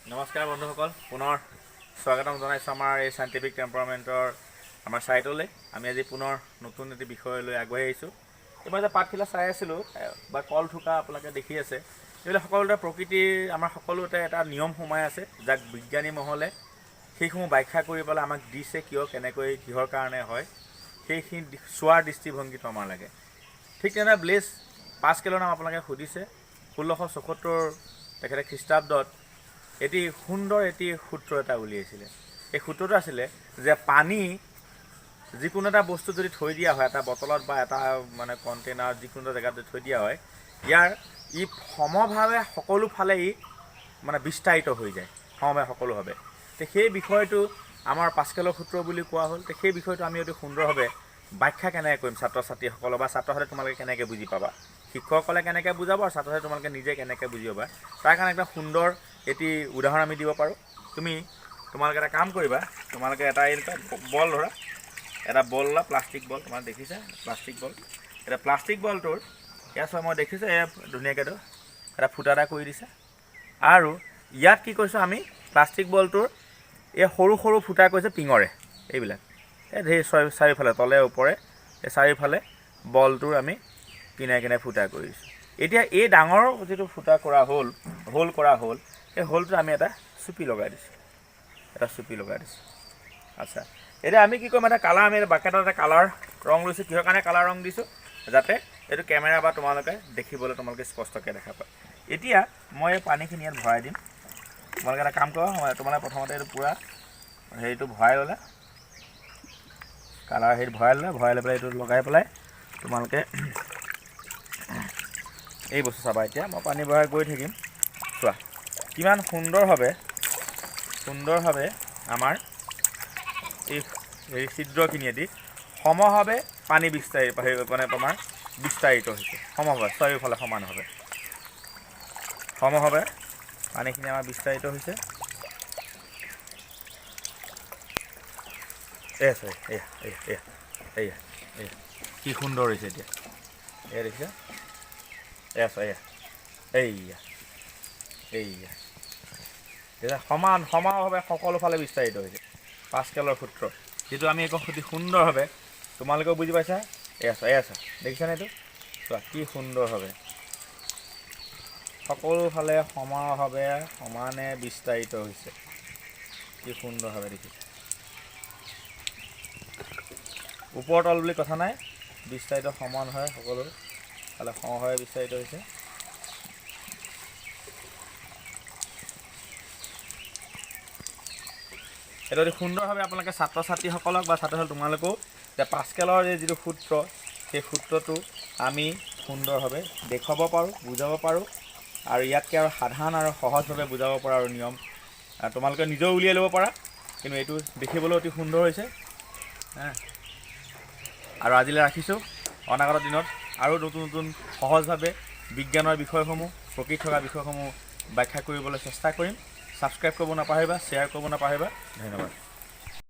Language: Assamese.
নমস্কাৰ বন্ধুসকল, পুনৰ স্বাগতম জনাইছোঁ আমাৰ এই সাইণ্টিফিক টেম্পাৰামেণ্টৰ আমাৰ ছাইটলৈ। আমি আজি পুনৰ নতুন এটি বিষয় লৈ আগবাঢ়ি আহিছোঁ। এইবাৰ যে পাতখিলা চাই আছিলোঁ বা কল থোকা আপোনালোকে দেখি আছে, এইবিলাক সকলোতে প্ৰকৃতিৰ আমাৰ সকলোতে এটা নিয়ম সোমাই আছে, যাক বিজ্ঞানী মহলে সেইসমূহ ব্যাখ্যা কৰি পেলাই আমাক দিছে, কিয় কেনেকৈ কিহৰ কাৰণে হয় সেইখিনি চোৱাৰ দৃষ্টিভংগীটো আমাৰ লাগে। ঠিক তেনেদৰে ব্লেজ পাছকেলৰ নাম আপোনালোকে সুধিছে। 1674 তেখেতে খ্ৰীষ্টাব্দত এটি সুন্দৰ সূত্ৰ এটা উলিয়াইছিলে। এই সূত্ৰটো আছিলে যে পানী যিকোনো এটা বস্তু যদি থৈ দিয়া হয়, এটা বটলত বা এটা মানে কণ্টেইনাৰ যিকোনো জেগাত যদি থৈ দিয়া হয়, ই সমভাৱে সকলো ফালে মানে বিস্তাৰিত হৈ যায়, সমভাৱে সকলোভাৱে। তো সেই বিষয়টো আমাৰ পাছকেলৰ সূত্ৰ বুলি কোৱা হ'ল। তো সেই বিষয়টো আমি অতি সুন্দৰভাৱে ব্যাখ্যা কেনেকৈ কৰিম ছাত্ৰ ছাত্ৰীসকলক, বা ছাত্ৰসকলে তোমালোকে কেনেকৈ বুজি পাবা, শিক্ষকসকলে কেনেকৈ বুজাব আৰু ছাত্ৰ ছাত্ৰী তোমালোকে নিজে কেনেকৈ বুজি পাবা, তাৰ কাৰণে এটা সুন্দৰ এটি উদাহৰণ আমি দিব পাৰোঁ। তোমালোকে এটা কাম কৰিবা, তোমালোকে এটা বল ধৰা, এটা বল লোৱা, প্লাষ্টিক বল, তোমালোকে দেখিছা প্লাষ্টিক বল। এটা প্লাষ্টিক বলটোৰ ইয়াত চোৱা, মই দেখিছোঁ এয়া ধুনীয়াকৈ এটা ফুটা এটা কৰি দিছে। আৰু ইয়াত কি কৈছোঁ আমি, প্লাষ্টিক বলটোৰ এই সৰু সৰু ফুটা কৈছে পিঙৰে, এইবিলাক এই ধেৰ চাৰিওফালে তলে ওপৰে এই চাৰিওফালে বলটোৰ আমি কিনাৰে কিনাৰে ফুটা কৰিছোঁ। এতিয়া এই ডাঙৰ যিটো ফুটা কৰা হোল কৰা হ'ল, এই হোলটো আমি এটা চুপি লগাই দিছোঁ, আচ্ছা। এতিয়া আমি কি কৰিম, এটা কালাৰ, আমি বাকেটত এটা কালাৰ ৰং লৈছোঁ। কিহৰ কাৰণে কালাৰ ৰং দিছোঁ, যাতে এইটো কেমেৰা বা তোমালোকে দেখিবলৈ স্পষ্টকৈ দেখা পায়। এতিয়া মই এই পানীখিনি ইয়াত ভৰাই দিম। তোমালোকে এটা কাম কৰা, তোমালোকে প্ৰথমতে এইটো পূৰা হেৰিটো ভৰাই ল'লে, কালাৰ হেৰিত ভৰাই লৈ পেলাই এইটো লগাই পেলাই তোমালোকে এই বস্তু চাবা। এতিয়া মই পানী ভৰাই গৈ থাকিম, চোৱা কিমান সুন্দৰভাৱে আমাৰ এই ছিদ্ৰখিনিয়েদি সমভাৱে পানী বিস্তাৰিত হৈছে, সমভাৱে চাৰিওফালে সমভাৱে পানীখিনি আমাৰ বিস্তাৰিত হৈছে। এয়া কি সুন্দৰ হৈছে এতিয়া, এয়া দেখিছা, এতিয়া সমানভাৱে সকলো ফালে বিস্তাৰিত হৈছে। পাছকেলৰ সূত্ৰ, যিটো আমি একো অতি সুন্দৰভাৱে তোমালোকেও বুজি পাইছা। এয়া দেখিছানে, এইটো চোৱা কি সুন্দৰভাৱে সকলো ফালে সমানে বিস্তাৰিত হৈছে, কি সুন্দৰভাৱে দেখিছা। ওপৰ তল বুলি কথা নাই, বিস্তাৰিত সমান হয়, সকলো ফালে সমভাৱে বিস্তাৰিত হৈছে। এইটো অতি সুন্দৰভাৱে আপোনালোকে ছাত্ৰ ছাত্ৰীসকলক বা তোমালোকেও যে পাছকেলৰ যিটো সূত্ৰ, সেই সূত্ৰটো আমি সুন্দৰভাৱে দেখুৱাব পাৰোঁ, বুজাব পাৰোঁ। আৰু ইয়াতকৈ আৰু সাধাৰণ আৰু সহজভাৱে বুজাব পৰা আৰু নিয়ম তোমালোকে নিজেও উলিয়াই ল'ব পাৰা। কিন্তু এইটো দেখিবলৈ অতি সুন্দৰ হৈছে। আৰু আজিলৈ ৰাখিছোঁ। অনাগত দিনত আৰু নতুন সহজভাৱে বিজ্ঞানৰ বিষয়সমূহ, প্ৰকৃতি থকা বিষয়সমূহ ব্যাখ্যা কৰিবলৈ চেষ্টা কৰিম। ছাবস্ক্ৰাইব কৰিব নাপাহৰিবা, শ্বেয়াৰ কৰিব নাপাহৰিবা। ধন্যবাদ।